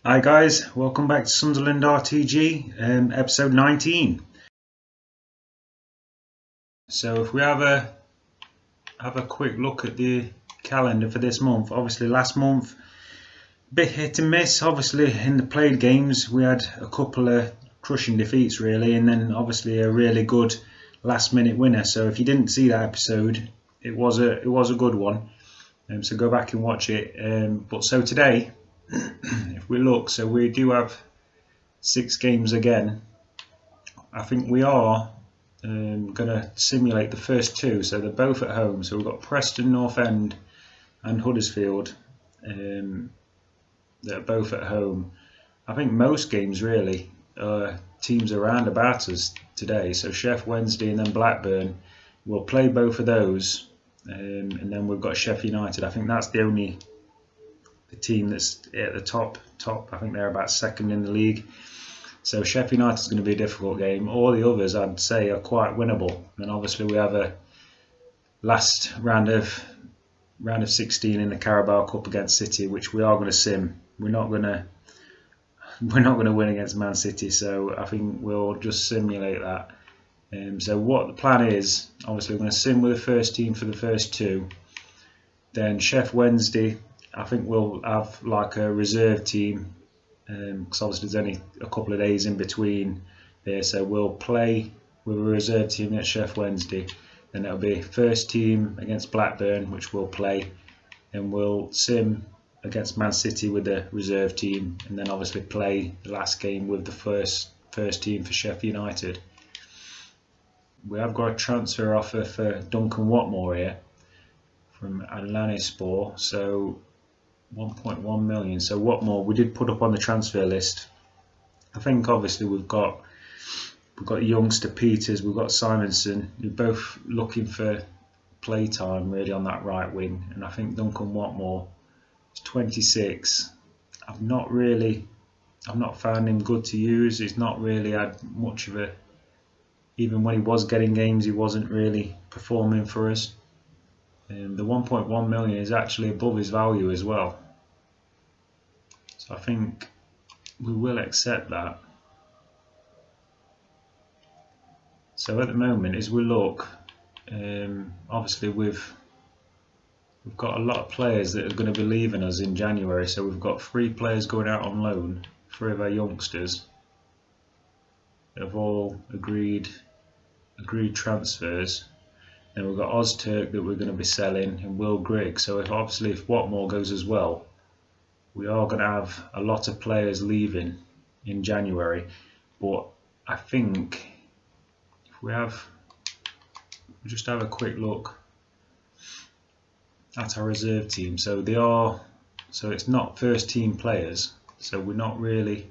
Hi guys, welcome back to Sunderland RTG, episode 19. So if we have a quick look at the calendar for this month, obviously last month bit hit and miss. Obviously in the played games we had a couple of crushing defeats really, and then obviously a really good last minute winner. So if you didn't see that episode, it was a good one. So go back and watch it. But so today, if we look, so we do have 6 games again. I think we are going to simulate the first 2, so they're both at home. So we've got Preston North End and Huddersfield that are both at home. I think most games really teams around about us today. So Sheff Wednesday and then Blackburn. We'll play both of those, and then we've got Sheff United. I think that's the team that's at the top. I think they're about second in the league. So Sheff United is going to be a difficult game. All the others, I'd say, are quite winnable. And obviously we have a last round of 16 in the Carabao Cup against City, which we are going to sim. We're not going to win against Man City, so I think we'll just simulate that. So what the plan is, obviously we're going to sim with the first team for the first 2. Then Sheff Wednesday, I think we'll have like a reserve team, because obviously there's only a couple of days in between there, so we'll play with a reserve team at Sheff Wednesday. Then it'll be first team against Blackburn, which we'll play, and we'll sim against Man City with the reserve team, and then obviously play the last game with the first team for Sheff United. We have got a transfer offer for Duncan Watmore here from Alanyaspor, so 1.1 million. So Watmore we did put up on the transfer list. I think obviously we've got youngster Peters, we've got Simonson, who are both looking for play time really on that right wing, and I think Duncan Watmore is 26. I've not found him good to use. He's not really had much of a, even when he was getting games, he wasn't really performing for us. The 1.1 million is actually above his value as well. So I think we will accept that. So at the moment, as we look, obviously we've got a lot of players that are going to be leaving us in January. So we've got 3 players going out on loan, 3 of our youngsters that have all agreed transfers. Then we've got Ozturk that we're going to be selling, and Will Grigg. So if Watmore goes as well, we are going to have a lot of players leaving in January. But I think if we'll just have a quick look at our reserve team. So it's not first team players. So we're not really.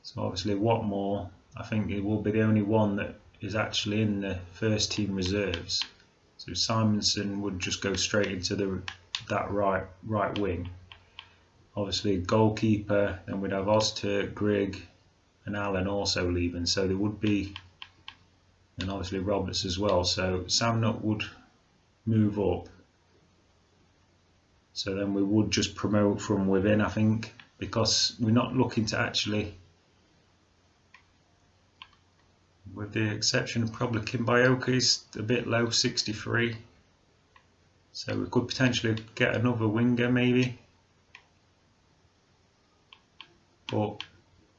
So obviously Watmore, I think it will be the only one that is actually in the first team reserves. So Simonson would just go straight into that right wing. Obviously goalkeeper, then we'd have Ozturk, Grigg and Allen also leaving, so there would be, and obviously Roberts as well. So Sam Nutt would move up, so then we would just promote from within, I think, because we're not looking to actually, with the exception of probably Kimbayoka is a bit low, 63. So we could potentially get another winger maybe. But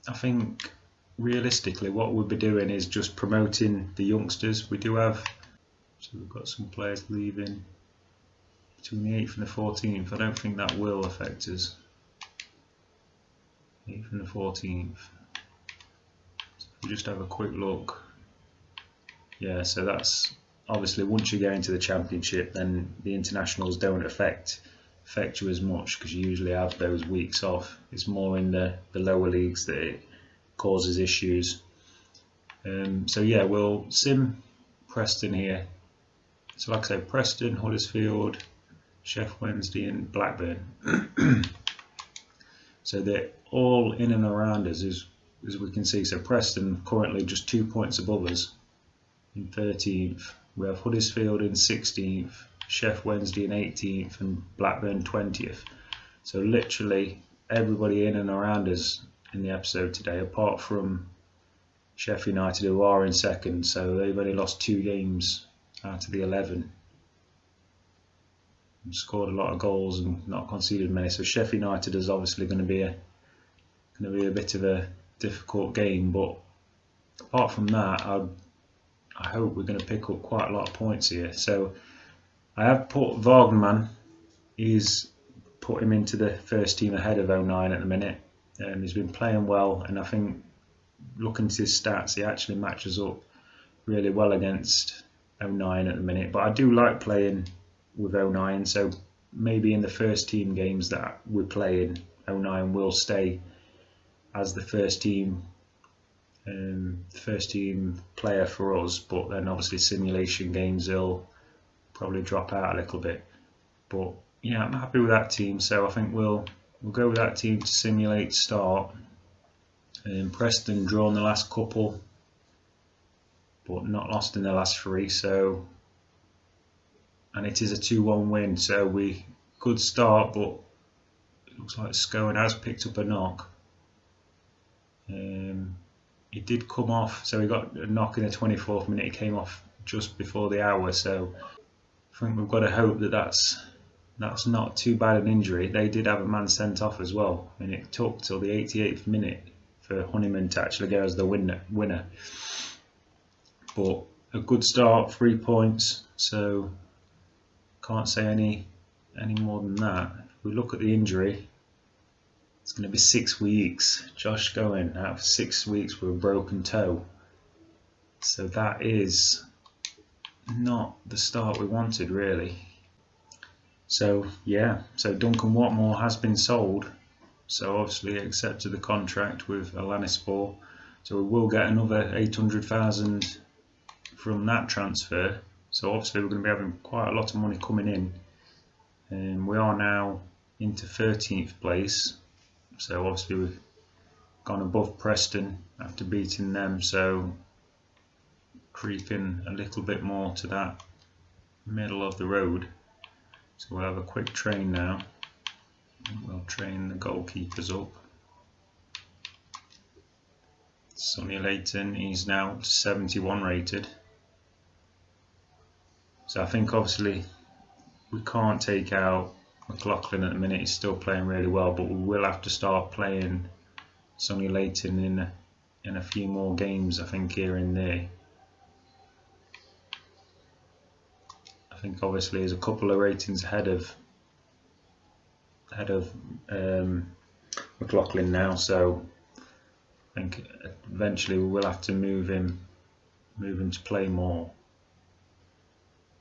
I think realistically what we'll be doing is just promoting the youngsters. We do have, so we've got some players leaving between the 8th and the 14th. I don't think that will affect us. 8th and the 14th. We'll just have a quick look. Yeah, so that's obviously once you get into the Championship, then the internationals don't affect you as much because you usually have those weeks off. It's more in the lower leagues that it causes issues. So yeah, we'll sim Preston here. So like I said, Preston, Huddersfield, Sheff Wednesday and Blackburn. So they're all in and around us as we can see. So Preston currently just 2 points above us in 13th. We have Huddersfield in 16th, Sheff Wednesday in 18th and Blackburn 20th. So literally everybody in and around us in the episode today, apart from Sheffield United, who are in second, so they've only lost 2 games out of the 11. Scored a lot of goals and not conceded many. So Sheffield United is obviously going to be a bit of a difficult game. But apart from that, I hope we're going to pick up quite a lot of points here. So I have put Wagnerman. He's put him into the first team ahead of 09 at the minute. He's been playing well, and I think looking at his stats, he actually matches up really well against 09 at the minute. But I do like playing with 09, so maybe in the first team games that we're playing, 09 will stay as the first team player for us, but then obviously simulation games will probably drop out a little bit. But yeah, I'm happy with that team, so I think we'll go with that team to simulate start. Preston drawn the last couple, but not lost in the last 3, so, and it is a 2-1 win, so we could start, but it looks like Scowen has picked up a knock. He did come off, so he got a knock in the 24th minute. He came off just before the hour, so I think we've got to hope that that's not too bad an injury. They did have a man sent off as well, and it took till the 88th minute for Honeyman to actually go as the winner. But a good start, 3 points, so can't say any more than that. If we look at the injury, it's going to be 6 weeks. Josh Scowen out for 6 weeks with a broken toe. So that is not the start we wanted, really. So yeah, so Duncan Watmore has been sold. So obviously accepted the contract with Elanispor. So we will get another 800,000 from that transfer. So obviously we're going to be having quite a lot of money coming in. And we are now into 13th place. So obviously we've gone above Preston after beating them. So creeping a little bit more to that middle of the road. So we'll have a quick train now. We'll train the goalkeepers up. Sonny Layton, he's now 71 rated. So I think obviously we can't take out McLaughlin at the minute. He's still playing really well, but we will have to start playing Sonny Layton in a few more games, I think, here and there. I think obviously he's a couple of ratings ahead of McLaughlin now, so I think eventually we will have to move him to play more.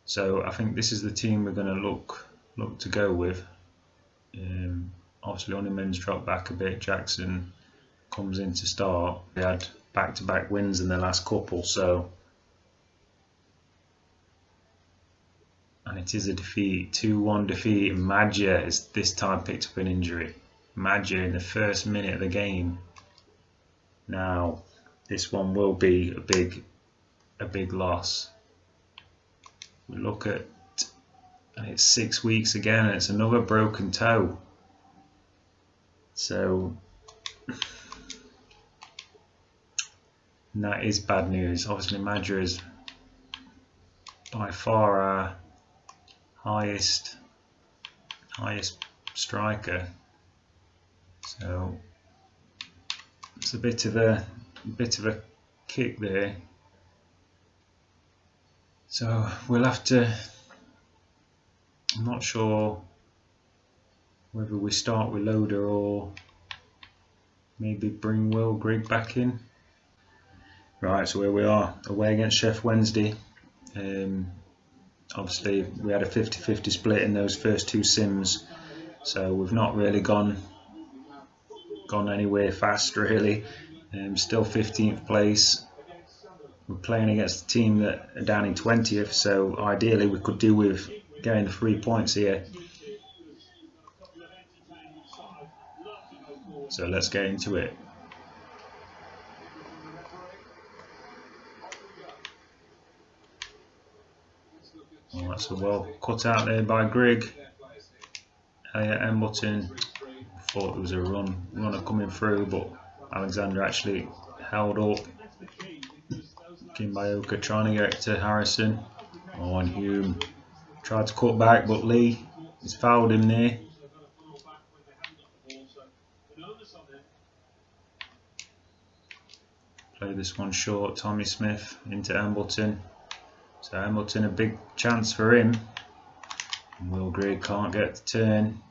So I think this is the team we're going to look to go with. Obviously Honeyman's dropped back a bit. Jackson comes in to start. They had back-to-back wins in the last couple, so, and it is a defeat, 2-1 defeat. Magia has this time picked up an injury. Magia in the first minute of the game. Now this one will be a big loss. We look at, and it's 6 weeks again, and it's another broken toe. So that is bad news. Obviously Magia is by far our highest striker. So it's a bit of a kick there. So we'll have to, I'm not sure whether we start with Loader or maybe bring Will Grigg back in. Right, so here we are, away against Sheff Wednesday. Obviously we had a 50-50 split in those first 2 sims, so we've not really gone anywhere fast really. Still 15th place. We're playing against a team that are down in 20th, so ideally we could do with getting the 3 points here. So let's get into it. Oh, that's a well cut out there by Grigg. Elliot Embleton thought there was a runner coming through, but Alexander actually held up. Kimbayoka trying to get it to Harrison. Oh, and Hume tried to cut back, but Lee has fouled him there. Play this one short. Tommy Smith into Embleton. So Embleton, a big chance for him. And Will Grigg can't get the turn.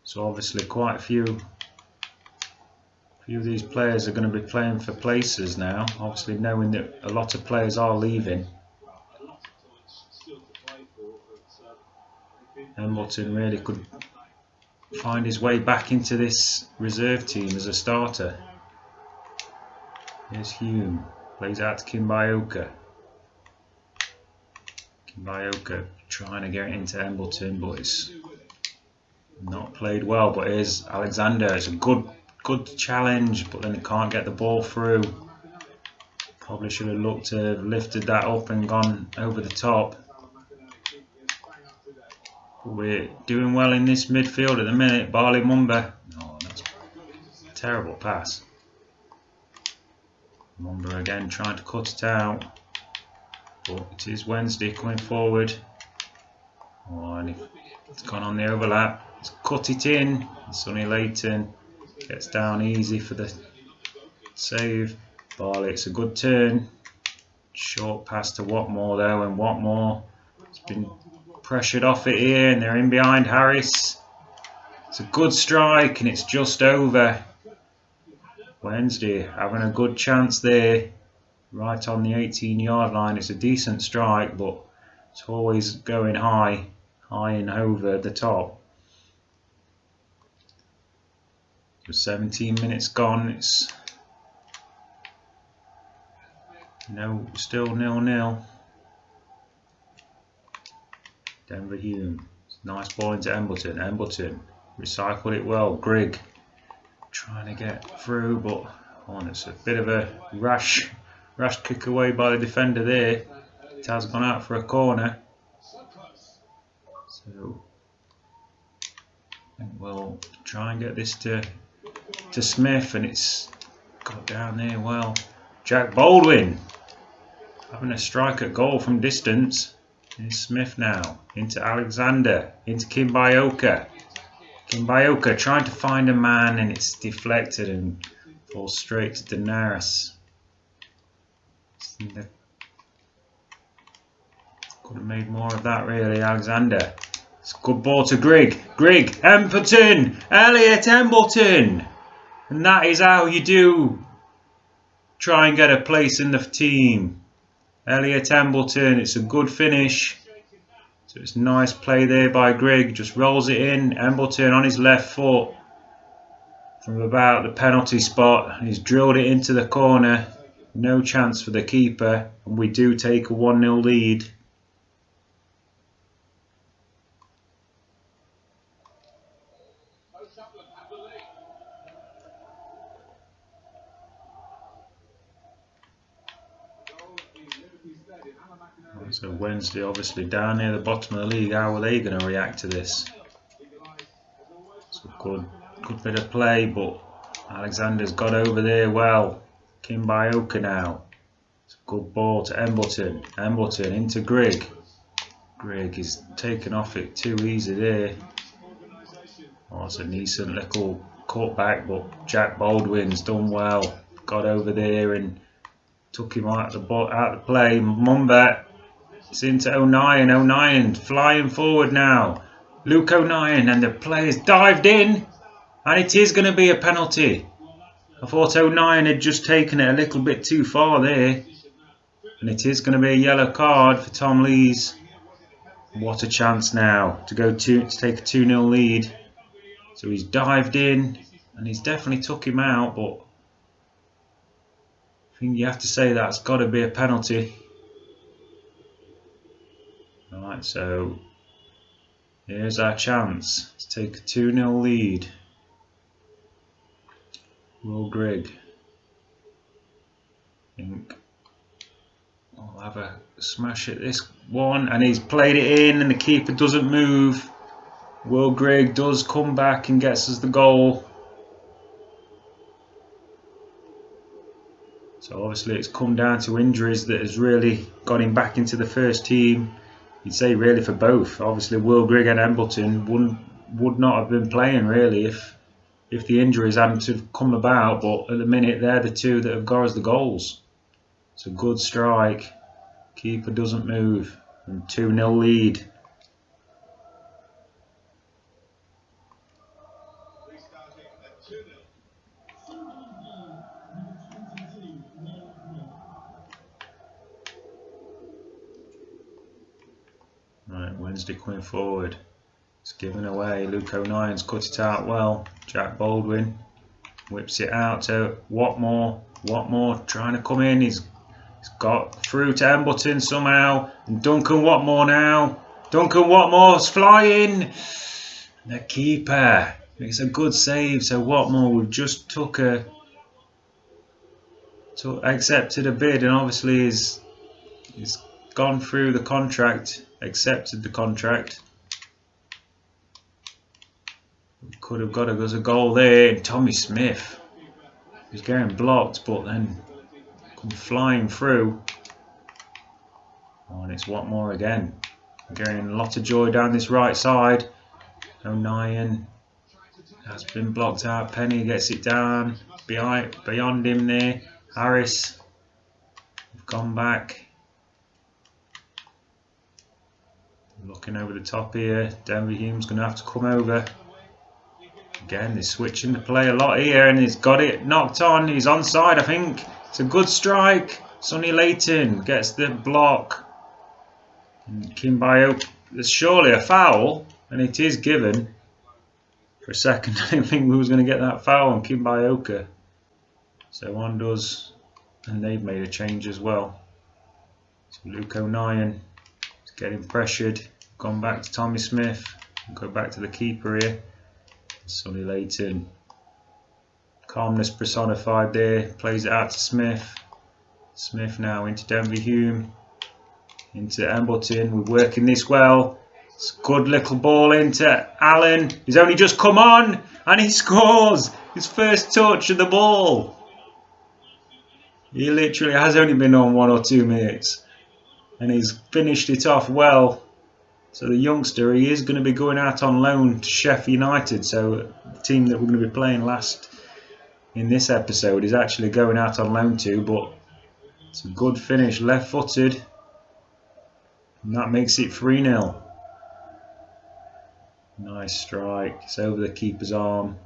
So obviously quite a few of these players are going to be playing for places now. Obviously knowing that a lot of players are leaving. Embleton really could find his way back into this reserve team as a starter. Here's Hume, plays out to Kimbayoka. Kimbayoka trying to get into Embleton, but it's not played well. But here's Alexander. It's a good challenge, but then he can't get the ball through. Probably should have looked to have lifted that up and gone over the top. But we're doing well in this midfield at the minute. Barley Mumba. Oh, that's a terrible pass. Mumba again trying to cut it out, but it is Wednesday coming forward. Oh, and it's gone on the overlap. It's cut it in. Sonny Layton gets down easy for the save. Barley, it's a good turn. Short pass to Watmore though, and Watmore has been pressured off it here, and they're in behind Harris. It's a good strike, and it's just over. Wednesday having a good chance there, right on the 18-yard line. It's a decent strike, but it's always going high and over the top. So 17 minutes gone. It's still 0-0. Denver Hume, nice ball into Embleton. Embleton recycled it well. Grigg trying to get through, but it's a bit of a rash kick away by the defender there. It has gone out for a corner. So I think we'll try and get this to Smith, and it's got down there well. Jack Baldwin having a strike at goal from distance. Here's Smith now into Alexander, into Kimbayoka. Kimbayoka trying to find a man, and it's deflected and falls straight to Daenerys. Could have made more of that really. Alexander. It's a good ball to Grigg. Grigg, Embleton, Elliot Embleton. And that is how you do try and get a place in the team. Elliot Embleton, it's a good finish. So it's a nice play there by Grigg, just rolls it in. Embleton on his left foot from about the penalty spot. He's drilled it into the corner. No chance for the keeper, and we do take a 1-0 lead. So Wednesday obviously down near the bottom of the league. How are they going to react to this? It's a good bit of play, but Alexander's got over there well. Kimbayoka now. It's a good ball to Embleton. Embleton into Grigg. Grigg is taken off it too easy there. Oh, it's a decent little cutback, but Jack Baldwin's done well. Got over there and took him out of the play. Mumba. It's into O'Nien. O'Nien flying forward now. Luke O'Nien, and the players dived in, and it is going to be a penalty. I thought O'Nien had just taken it a little bit too far there, and it is going to be a yellow card for Tom Lees. What a chance now to take a 2-0 lead. So he's dived in, and he's definitely took him out, but I think you have to say that's got to be a penalty. Alright, so here's our chance to take a 2-0 lead. Will Grigg. I think we'll have a smash at this one, and he's played it in, and the keeper doesn't move. Will Grigg does come back and gets us the goal. So obviously it's come down to injuries that has really got him back into the first team. You'd say really for both. Obviously Will Grigg and Embleton would not have been playing really if the injuries hadn't have come about, but at the minute they're the two that have got us the goals. It's a good strike. Keeper doesn't move. And 2-0 lead. Right, Wednesday coming forward. It's given away. Luke O'Nien's cut it out well. Jack Baldwin whips it out to Watmore. Watmore trying to come in. He's got through to Embleton somehow. And Duncan Watmore now. Duncan Watmore's flying. The keeper makes a good save. So Watmore we've just accepted a bid, and obviously he's gone through the contract, accepted the contract. Could have got us a goal there. And Tommy Smith was getting blocked, but then come flying through. Oh, and it's Watmore again. Getting a lot of joy down this right side. O'Nien has been blocked out. Penny gets it down beyond him there. Harris have gone back. Looking over the top here. Denver Hume's going to have to come over. Again, they're switching the play a lot here, and he's got it knocked on. He's onside, I think. It's a good strike. Sonny Layton gets the block. And Kimbayo, there's surely a foul, and it is given. For a second, I didn't think we was going to get that foul on Kimbayoka. So one does, and they've made a change as well. So Luke O'Nien is getting pressured. Gone back to Tommy Smith. Go back to the keeper here. Sonny Layton. Calmness personified there. Plays it out to Smith. Smith now into Denver Hume. Into Embleton. We're working this well. It's a good little ball into Allen. He's only just come on and he scores his first touch of the ball. He literally has only been on 1 or 2 minutes and he's finished it off well. So the youngster, he is going to be going out on loan to Sheffield United. So the team that we're going to be playing last in this episode is actually going out on loan to. But it's a good finish, left-footed. And that makes it 3-0. Nice strike. It's over the keeper's arm.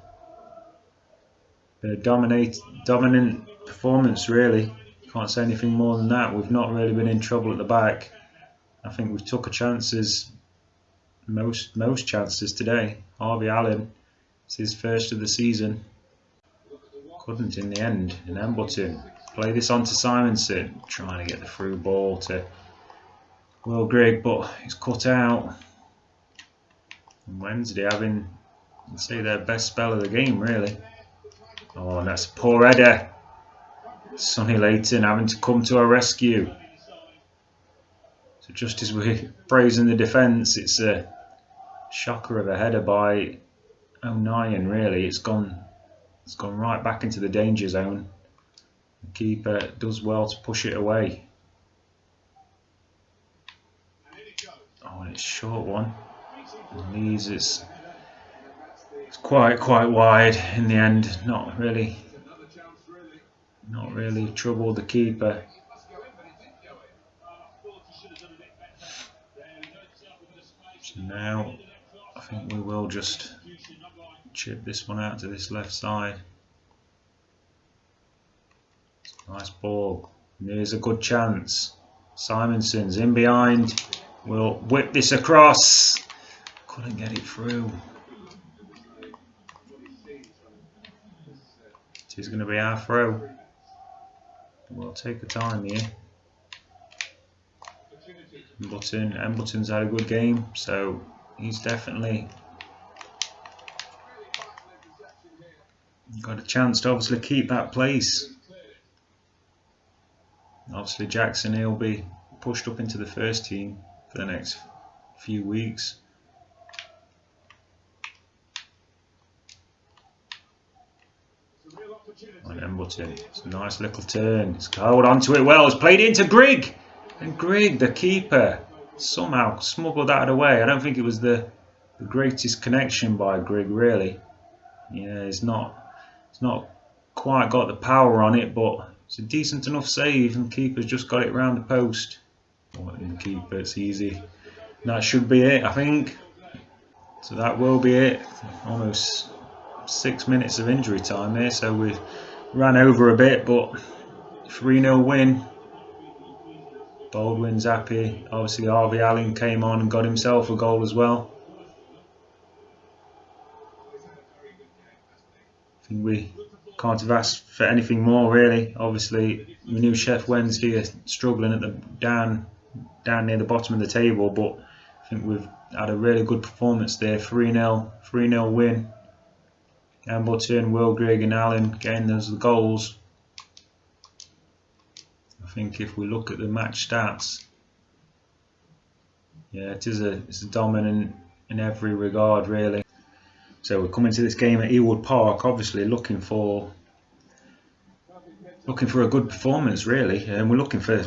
Been a dominant performance, really. Can't say anything more than that. We've not really been in trouble at the back. I think we've took a chances, most chances today. Harvey Allen, it's his first of the season. Couldn't in the end. And Embleton play this on to Simonson, trying to get the through ball to Will Grigg, but it's cut out. And Wednesday having, I'd say, their best spell of the game, really. Oh, and that's a poor header. Sonny Layton having to come to our rescue. So just as we're praising the defence, it's a shocker of a header by O'Nien, really. It's gone right back into the danger zone. The keeper does well to push it away. Oh, and it's a short one. And Leeds, it's quite wide in the end. Not really troubled the keeper. So now I think we will just chip this one out to this left side. Nice ball. And here's a good chance. Simonson's in behind. We'll whip this across. Couldn't get it through. It is going to be our throw. We'll take the time here. Embleton's had a good game, so he's definitely got a chance to obviously keep that place. Obviously Jackson, he'll be pushed up into the first team for the next few weeks. On Embleton. It's a nice little turn. It's hold onto it well. It's played into Grigg. And Grigg, the keeper, somehow smuggled that away. I don't think it was the greatest connection by Grigg, really. Yeah, it's not quite got the power on it, but it's a decent enough save, and the keeper's just got it round the post. The keeper, it's easy. That should be it, I think. So that will be it. Almost 6 minutes of injury time here, so we ran over a bit, but 3-0 win. Baldwin's happy. Obviously Harvey Allen came on and got himself a goal as well. I think we can't have asked for anything more, really. Obviously we knew Sheff Wednesday are struggling at the down near the bottom of the table, but I think we've had a really good performance there. 3-0 win. Embleton, Will, Grigg and Allen getting those goals. I think if we look at the match stats, yeah, it's a dominant in every regard, really. So we're coming to this game at Ewood Park, obviously looking for a good performance, really, and we're looking for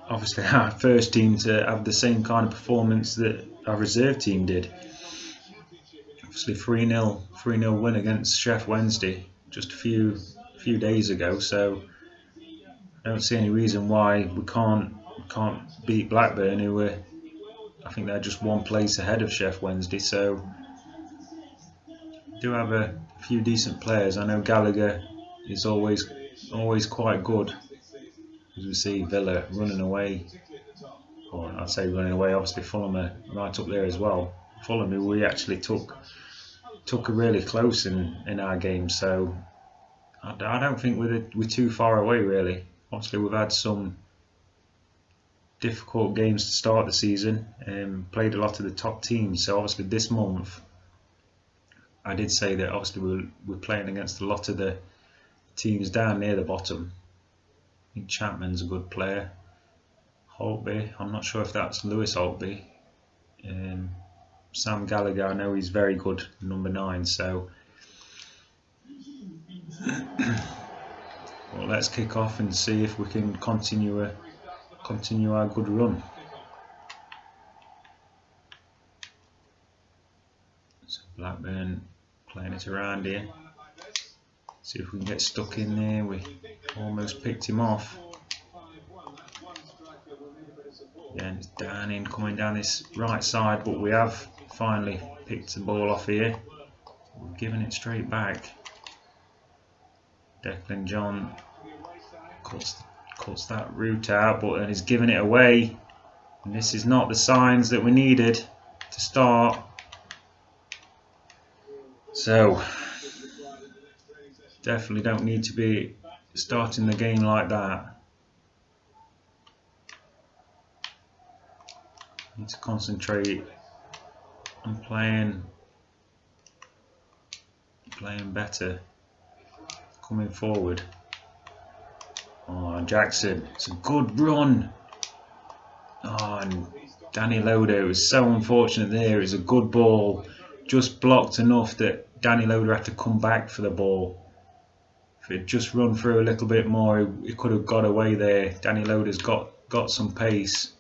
obviously our first team to have the same kind of performance that our reserve team did. Obviously 3-0 win against Sheff Wednesday just a few days ago, so I don't see any reason why we can't beat Blackburn, who were, I think they're just one place ahead of Sheff Wednesday. So we do have a few decent players. I know Gallagher is always quite good. As we see Villa running away, or I'd say running away. Obviously Fulham are right up there as well. Fulham, who we actually took a really close in our game, so I don't think we're too far away, really. Obviously we've had some difficult games to start the season and played a lot of the top teams, so obviously this month I did say that obviously we're playing against a lot of the teams down near the bottom. I think Chapman's a good player. Holtby, I'm not sure if that's Lewis Holtby. Sam Gallagher, I know he's very good, number 9, so well, let's kick off and see if we can continue our good run. So Blackburn playing it around here. See if we can get stuck in there. We almost picked him off. Yeah, it's down in, coming down this right side, but we have finally picked the ball off here. We're giving it straight back. Declan John cuts that route out, but then he's giving it away. And this is not the signs that we needed to start. So definitely don't need to be starting the game like that. Need to concentrate on playing better, coming forward. Oh, Jackson, it's a good run. Oh, and Danny Loader, it was so unfortunate there. It was a good ball, just blocked enough that Danny Loader had to come back for the ball. If he'd just run through a little bit more, he could have got away there. Danny Loader's got some pace.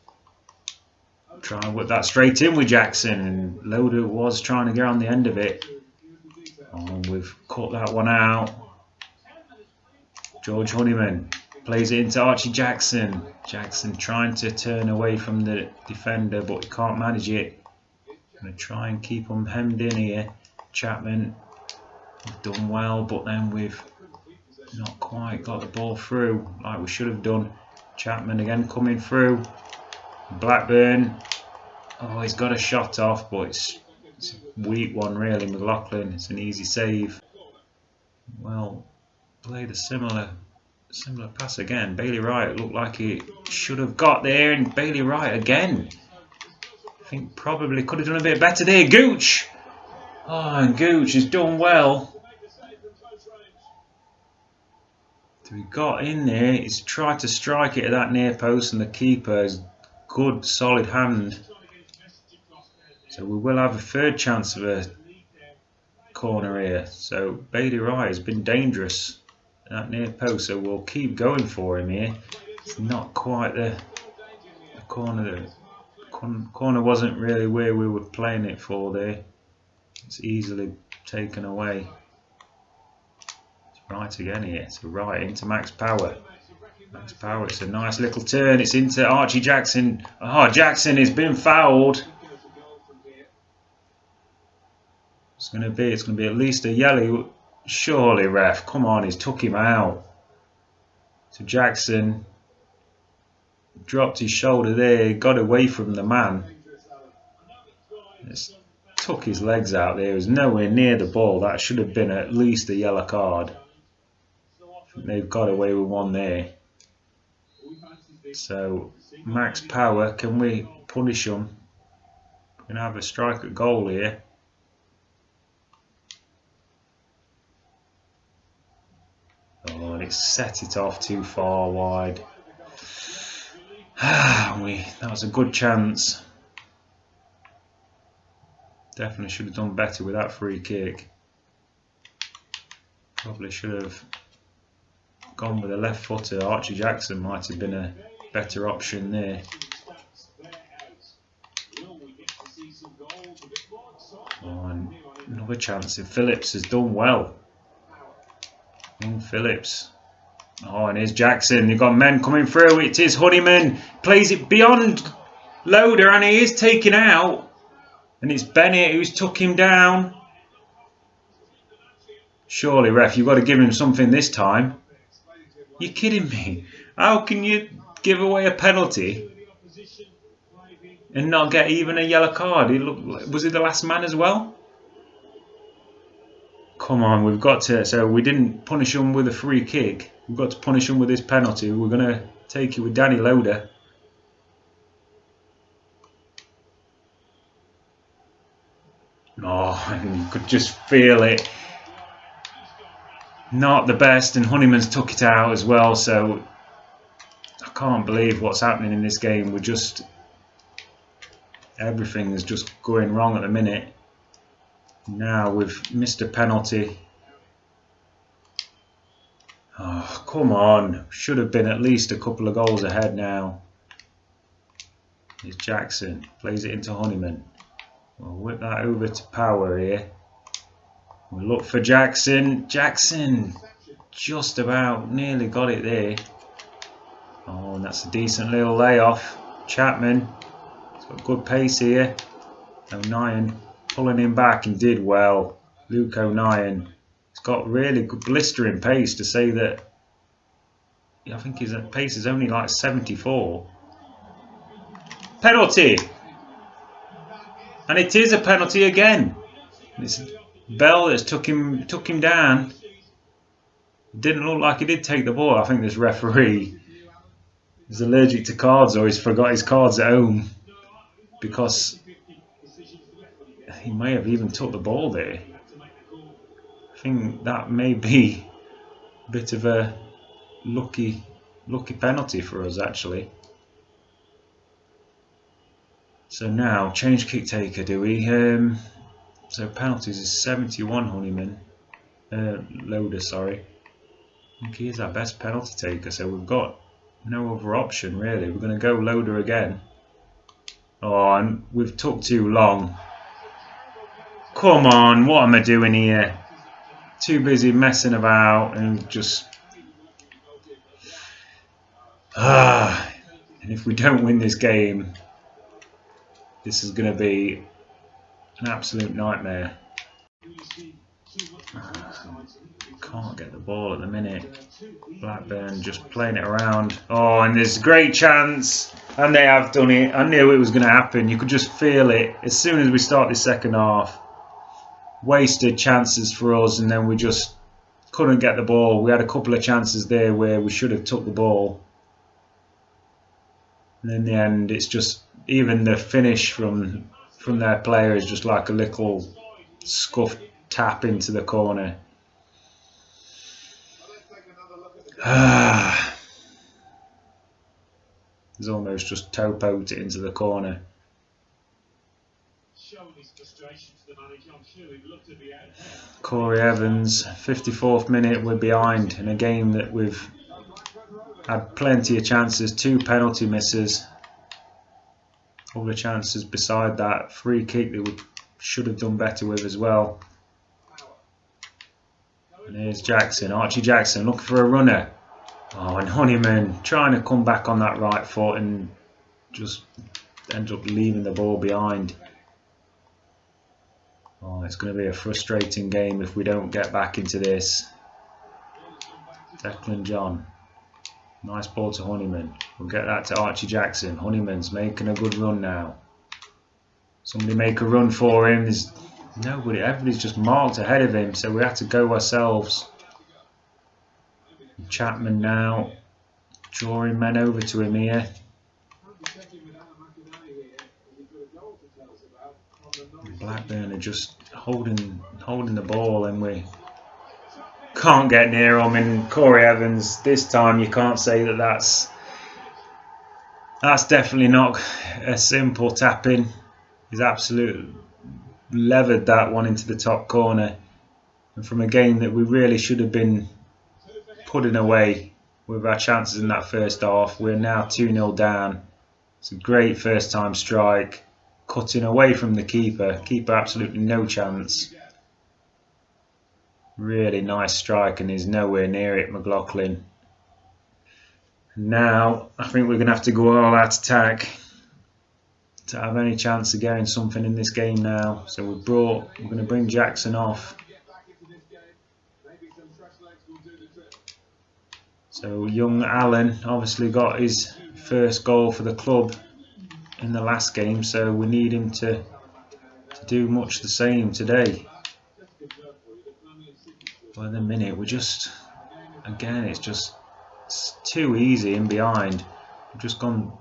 Try and whip that straight in with Jackson, and Loader was trying to get on the end of it. Oh, we've cut that one out. George Honeyman plays it into Archie Jackson. Jackson trying to turn away from the defender, but he can't manage it. Going to try and keep him hemmed in here. Chapman, we've done well, but then we've not quite got the ball through like we should have done. Chapman again coming through. Blackburn, oh, he's got a shot off, but it's a weak one, really. McLaughlin, it's an easy save. Well, played a similar pass again. Bailey Wright looked like he should have got there, and Bailey Wright again. I think probably could have done a bit better there. Gooch! Oh, and Gooch has done well. So he got in there, he's tried to strike it at that near post, and the keeper has good solid hand. So we will have a third chance of a corner here. So Bailey Wright has been dangerous that near post, so we'll keep going for him here. It's not quite the corner. The corner wasn't really where we were playing it for there. It's easily taken away. It's right again here. It's right into Max Power. Max Power, it's a nice little turn. It's into Archie Jackson. Oh, Jackson has been fouled. It's going to be at least a yellow. Surely, ref. Come on, he's took him out. So Jackson dropped his shoulder there, got away from the man. It's took his legs out there. He was nowhere near the ball. That should have been at least a yellow card. They've got away with one there. So Max Power, can we punish him? We're going to have a strike at goal here. Oh, and it's set it off too far wide. That was a good chance. Definitely should have done better with that free kick. Probably should have gone with a left footer. Archie Jackson might have been a better option there. Oh, and another chance. And Phillips has done well. Young Phillips. Oh, and here's Jackson. You've got men coming through. It is Honeyman. Plays it beyond Loader, and he is taken out. And it's Bennett who's took him down. Surely, ref, you've got to give him something this time. You're kidding me. How can you give away a penalty and not get even a yellow card? Was it the last man as well? Come on, we've got to. So we didn't punish him with a free kick. We've got to punish him with this penalty. We're going to take it with Danny Loader. Oh, and you could just feel it. Not the best, and Honeyman's took it out as well. So I can't believe what's happening in this game. Everything is just going wrong at the minute. Now we've missed a penalty. Oh, come on. Should have been at least a couple of goals ahead now. Here's Jackson. Plays it into Honeyman. We'll whip that over to Power here. We'll look for Jackson. Jackson just about nearly got it there. Oh, and that's a decent little layoff. Chapman. He's got good pace here. O'Nien pulling him back and did well. Luke O'Nien. He's got really good blistering pace to say that. I think his pace is only like 74. Penalty! And it is a penalty again. It's Bell that's took him down. It didn't look like he did take the ball. I think this referee is allergic to cards, or he's forgot his cards at home, because he may have even took the ball there. I think that may be a bit of a lucky penalty for us, actually. So now, change kick taker, do we? So penalties is 71 Honeyman. Loader, sorry. I think he is our best penalty taker, so we've got no other option really. We're going to go Loader again. Oh, and we've took too long. Come on, what am I doing here? Too busy messing about and just... and if we don't win this game, this is going to be an absolute nightmare. Can't get the ball at the minute. Blackburn just playing it around. Oh, and there's a great chance. And they have done it. I knew it was going to happen. You could just feel it as soon as we start the second half. Wasted chances for us, and then we just couldn't get the ball. We had a couple of chances there where we should have took the ball. And in the end, it's just, even the finish from their player is just like a little scuffed tap into the corner. He's almost just toe poked it into the corner. Corey Evans, 54th minute, we're behind in a game that we've had plenty of chances, 2 penalty misses, other chances beside that, free kick that we should have done better with as well. And here's Jackson, Archie Jackson looking for a runner. Oh, and Honeyman trying to come back on that right foot and just ends up leaving the ball behind. Oh, it's going to be a frustrating game if we don't get back into this. Declan John. Nice ball to Honeyman. We'll get that to Archie Jackson. Honeyman's making a good run now. Somebody make a run for him. There's nobody. Everybody's just marked ahead of him, so we have to go ourselves. Chapman now drawing men over to him here. Blackburn are just holding the ball, and we can't get near him. And Corey Evans, this time you can't say that that's definitely not a simple tap in. He's absolutely levered that one into the top corner, and from a game that we really should have been putting away with our chances in that first half, we're now 2-0 down. It's a great first time strike, cutting away from the keeper. Keeper absolutely no chance. Really nice strike, and he's nowhere near it, McLaughlin. Now I think we're going to have to go all out attack to have any chance of getting something in this game now. So we're going to bring Jackson off. So young Allen obviously got his first goal for the club in the last game, so we need him to do much the same today. But at the minute we're just, again, it's too easy in behind. We've just gone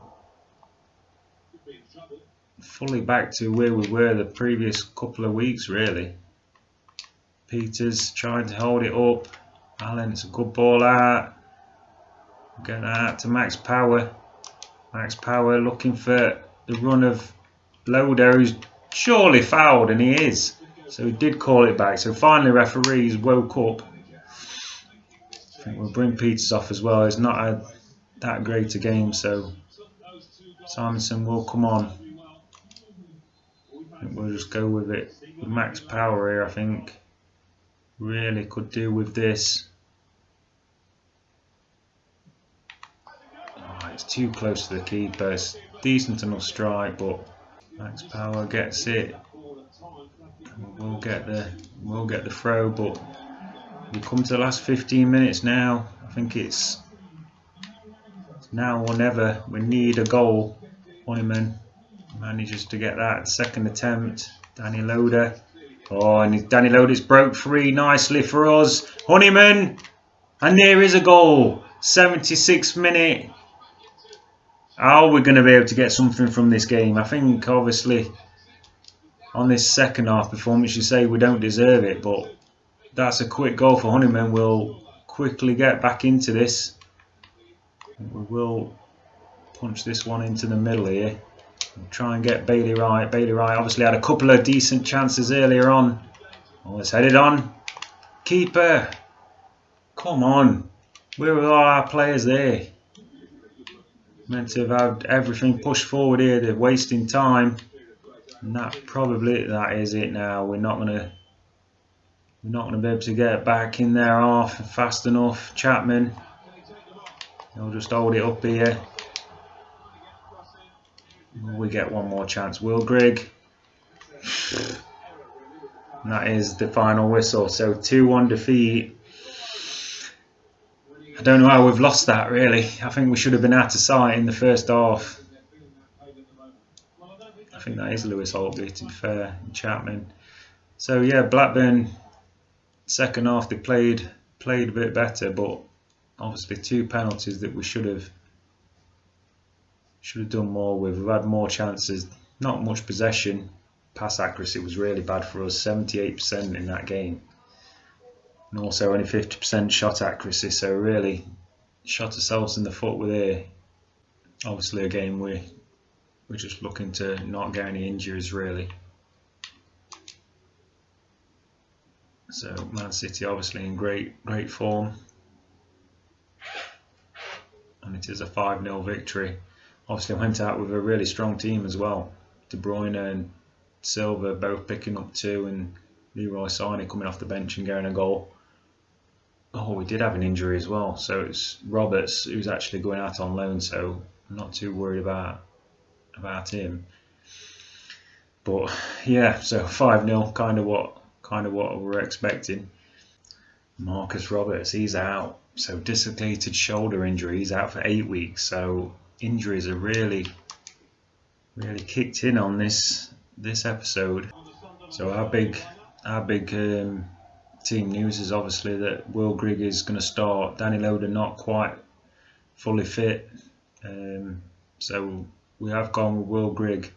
fully back to where we were the previous couple of weeks, really. Peters trying to hold it up. Allen, it's a good ball out. Get that out to Max Power. Max Power looking for the run of Loader, who's surely fouled, and he is. So he did call it back. So finally referees woke up. I think we'll bring Peters off as well. It's not that great a game, so Simonson will come on. I think we'll just go with it. With Max Power here, I think really could do with this. It's too close to the keeper. It's decent enough strike, but Max Power gets it. We'll get the throw, but we come to the last 15 minutes now. I think it's now or never. We need a goal. Honeyman manages to get that second attempt. Danny Loader. Oh, and Danny Loader's broke free nicely for us. Honeyman, and there is a goal. 76th minute. How are we going to be able to get something from this game? I think obviously on this second half performance you say we don't deserve it, but that's a quick goal for Honeyman. We'll quickly get back into this. We will punch this one into the middle here. We'll try and get Bailey Wright. Bailey Wright obviously had a couple of decent chances earlier on. Oh, it's headed on. Keeper. Come on. Where are our players there? Meant to have had everything pushed forward here. They're wasting time, and that is it now. We're not gonna be able to get back in there half fast enough. Chapman, he'll just hold it up here. We get one more chance. Will Grigg, and that is the final whistle. So 2-1 defeat. I don't know how we've lost that, really. I think we should have been out of sight in the first half. I think that is Lewis Holtby, to be fair, and Chapman. So yeah, Blackburn, second half they played a bit better, but obviously 2 penalties that we should have done more with. We've had more chances, not much possession. Pass accuracy was really bad for us, 78% in that game. And also only 50% shot accuracy, so really shot ourselves in the foot with it. Obviously a game we're just looking to not get any injuries, really. So Man City obviously in great form, and it is a 5-0 victory. Obviously went out with a really strong team as well. De Bruyne and Silva both picking up 2, and Leroy Sané coming off the bench and getting a goal. Oh, we did have an injury as well, so it's Roberts who's actually going out on loan, so I'm not too worried about him. But yeah, so 5-0, kind of what we're expecting. Marcus Roberts, he's out, so dislocated shoulder injury. He's out for 8 weeks, so injuries are really kicked in on this episode. So our big team news is obviously that Will Grigg is going to start. Danny Loader not quite fully fit, so we have gone with Will Grigg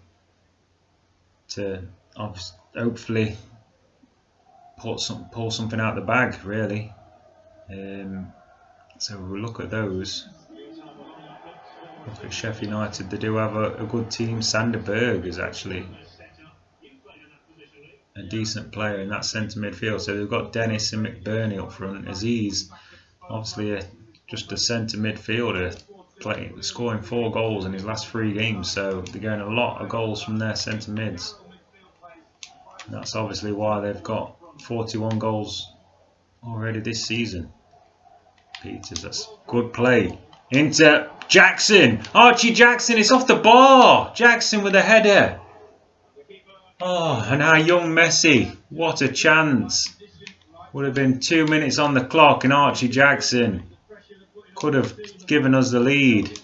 to hopefully pull something out of the bag, really. So we'll look at those. Look at Sheffield United. They do have a good team. Sander Berg is actually a decent player in that centre midfield. So they've got Dennis and McBurney up front. Aziz, obviously just a centre midfielder, scoring 4 goals in his last 3 games. So they're getting a lot of goals from their centre mids. And that's obviously why they've got 41 goals already this season. Peters, that's good play. Into Jackson. Archie Jackson, it's off the bar. Jackson with a header. Oh, and our young Messi. What a chance. Would have been 2 minutes on the clock, and Archie Jackson could have given us the lead.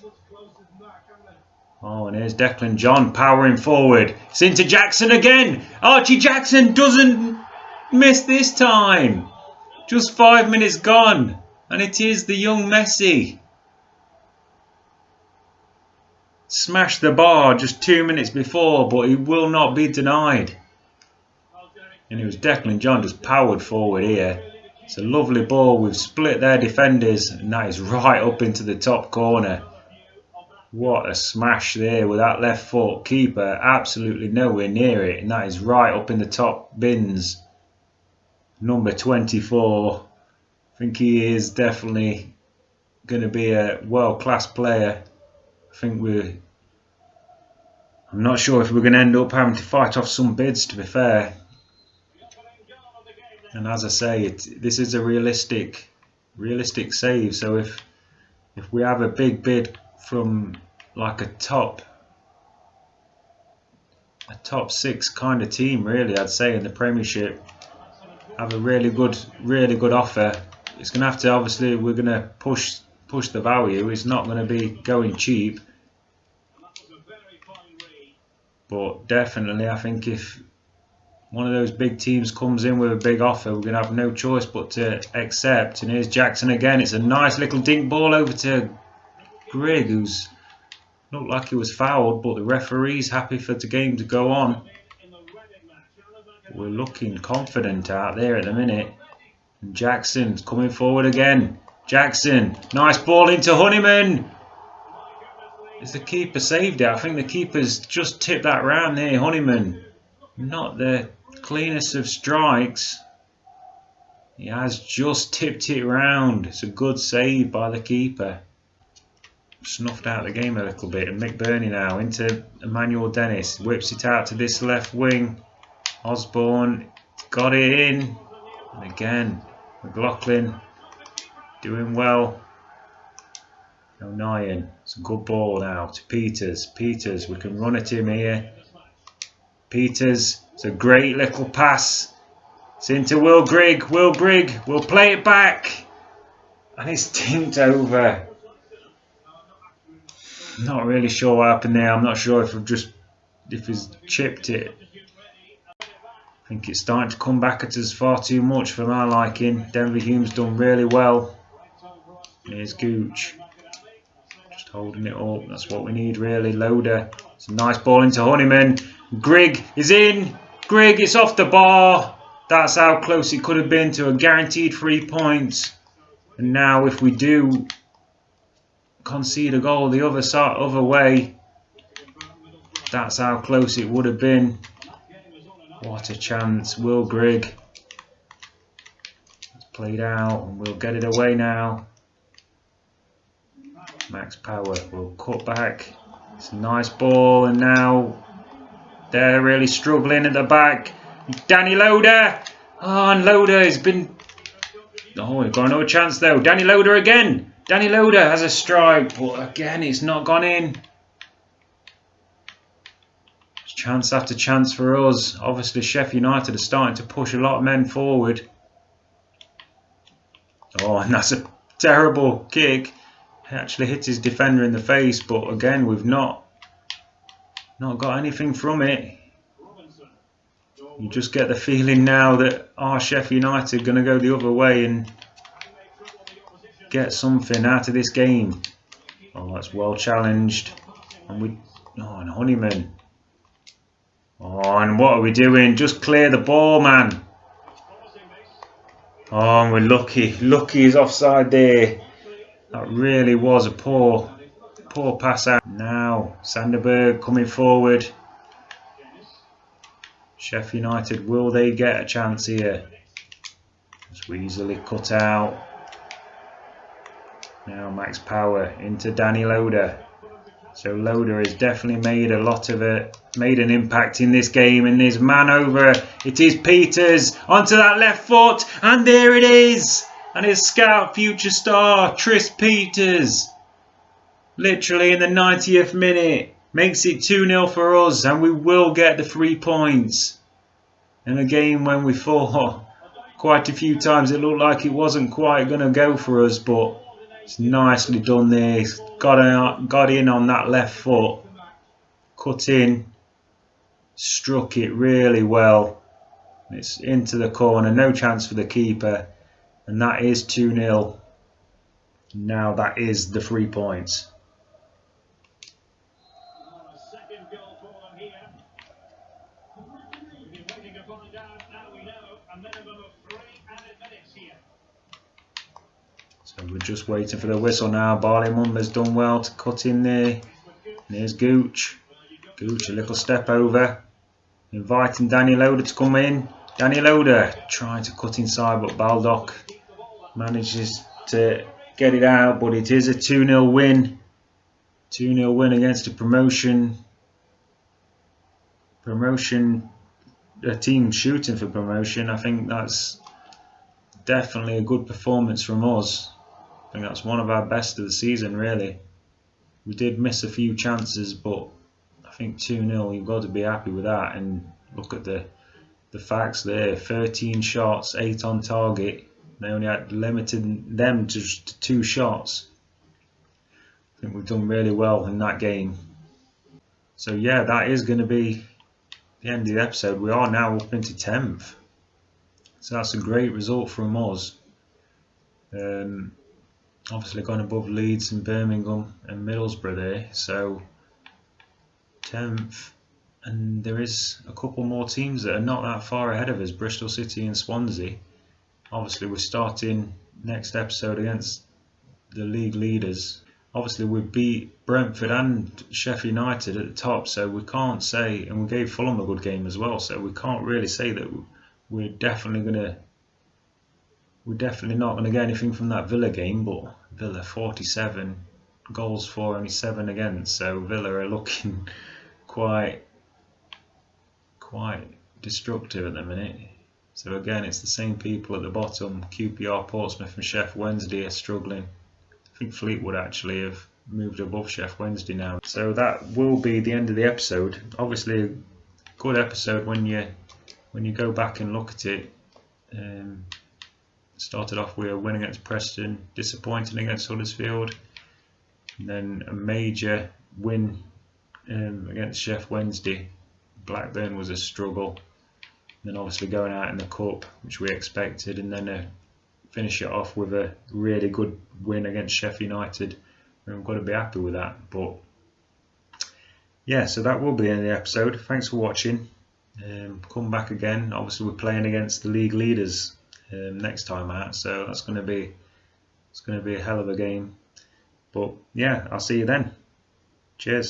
Oh, and here's Declan John powering forward. It's into Jackson again. Archie Jackson doesn't miss this time. Just 5 minutes gone, and it is the young Messi. Smashed the bar just 2 minutes before, but he will not be denied. And it was Declan John just powered forward here. It's a lovely ball. We've split their defenders, and that is right up into the top corner. What a smash there with that left foot. Keeper absolutely nowhere near it, and that is right up in the top bins. Number 24. I think he is definitely going to be a world-class player. I'm not sure if we're going to end up having to fight off some bids, to be fair. And as I say, this is a realistic save. So if we have a big bid from like a top 6 kind of team, really, I'd say, in the Premiership, have a really good offer. It's going to have to, obviously, we're going to push the value. It's not going to be going cheap. But definitely, I think if one of those big teams comes in with a big offer, we're going to have no choice but to accept. And here's Jackson again. It's a nice little dink ball over to Grigg, who's looked like he was fouled, but the referee's happy for the game to go on. We're looking confident out there at the minute. And Jackson's coming forward again. Jackson, nice ball into Honeyman. As the keeper saved it, I think the keeper's just tipped that round there. Honeyman, not the cleanest of strikes. He has just tipped it round. It's a good save by the keeper. Snuffed out the game a little bit. And McBurney now into Emmanuel Dennis. Whips it out to this left wing. Osborne got it in. And again, McLaughlin doing well. O'Nien, it's a good ball now to Peters. Peters, we can run at him here. Peters, it's a great little pass. It's into Will Grigg. Will Grigg will play it back. And it's tinked over. Not really sure what happened there. I'm not sure if he's chipped it. I think it's starting to come back at us far too much for my liking. Denver Hume's done really well. Here's Gooch. Just holding it up. That's what we need, really. Loader. It's a nice ball into Honeyman. Grigg is in. Grigg, it's off the bar. That's how close it could have been to a guaranteed 3 points. And now if we do concede a goal the other way, that's how close it would have been. What a chance. Will Grigg. played out, and we'll get it away now. Max Power will cut back. It's a nice ball, and now they're really struggling at the back. Danny Loader! Oh, and Loader has been... Oh, we've got another chance though. Danny Loader again! Danny Loader has a strike, but again it's not gone in. It's chance after chance for us. Obviously Sheffield United are starting to push a lot of men forward. Oh, and that's a terrible kick. It actually hit his defender in the face, but again we've not got anything from it. You just get the feeling now that Sheffield United are going to go the other way and get something out of this game. Oh, that's well challenged. And and Honeyman. Oh, and what are we doing? Just clear the ball, man. Oh, and we're lucky. Lucky is offside there. That really was a poor pass out. Now, Sanderberg coming forward. Sheffield United, will they get a chance here? It's easily cut out. Now Max Power into Danny Loader. So Loader has definitely made made an impact in this game, and there's man over. It is Peters onto that left foot, and there it is. And his scout future star, Tris Peters, literally in the 90th minute, makes it 2-0 for us, and we will get the 3 points. In a game when we thought quite a few times it looked like it wasn't quite going to go for us, but it's nicely done there. He's got in on that left foot, cut in, struck it really well. It's into the corner, no chance for the keeper, and that is 2-0. Now that is the 3 points. So we're just waiting for the whistle now. Barley Mumba's done well to cut in there. And here's Gooch. Gooch, a little step over. Inviting Danny Loader to come in. Danny Loader trying to cut inside, but Baldock manages to get it out. But it is a 2-0 win. 2-0 win against a promotion. A team shooting for promotion. I think that's definitely a good performance from us. I think that's one of our best of the season, really. We did miss a few chances, but I think 2-0, you've got to be happy with that. And look at the facts there. 13 shots, 8 on target. They only had limited them to just 2 shots. I think we've done really well in that game. So yeah, that is going to be the end of the episode. We are now up into 10th. So that's a great result from us. Obviously gone above Leeds and Birmingham and Middlesbrough there. So 10th. And there is a couple more teams that are not that far ahead of us. Bristol City and Swansea. Obviously we're starting next episode against the league leaders. Obviously we beat Brentford and Sheffield United at the top. So we can't say, and we gave Fulham a good game as well. So we can't really say that we're definitely not going to get anything from that Villa game, but Villa 47 goals for, only 7 against, so Villa are looking quite destructive at the minute. So again, it's the same people at the bottom. QPR, Portsmouth and Sheff Wednesday are struggling. I think Fleetwood actually have moved above Sheff Wednesday now. So that will be the end of the episode. Obviously a good episode when you go back and look at it. Started off with a win against Preston, disappointing against Huddersfield, and then a major win against Sheff Wednesday. Blackburn was a struggle. And then obviously going out in the cup, which we expected, and then finish it off with a really good win against Sheffield United. And we've got to be happy with that. But yeah, so that will be the end of the episode. Thanks for watching. Come back again. Obviously we're playing against the league leaders next time out, so it's going to be a hell of a game. But yeah, I'll see you then. Cheers.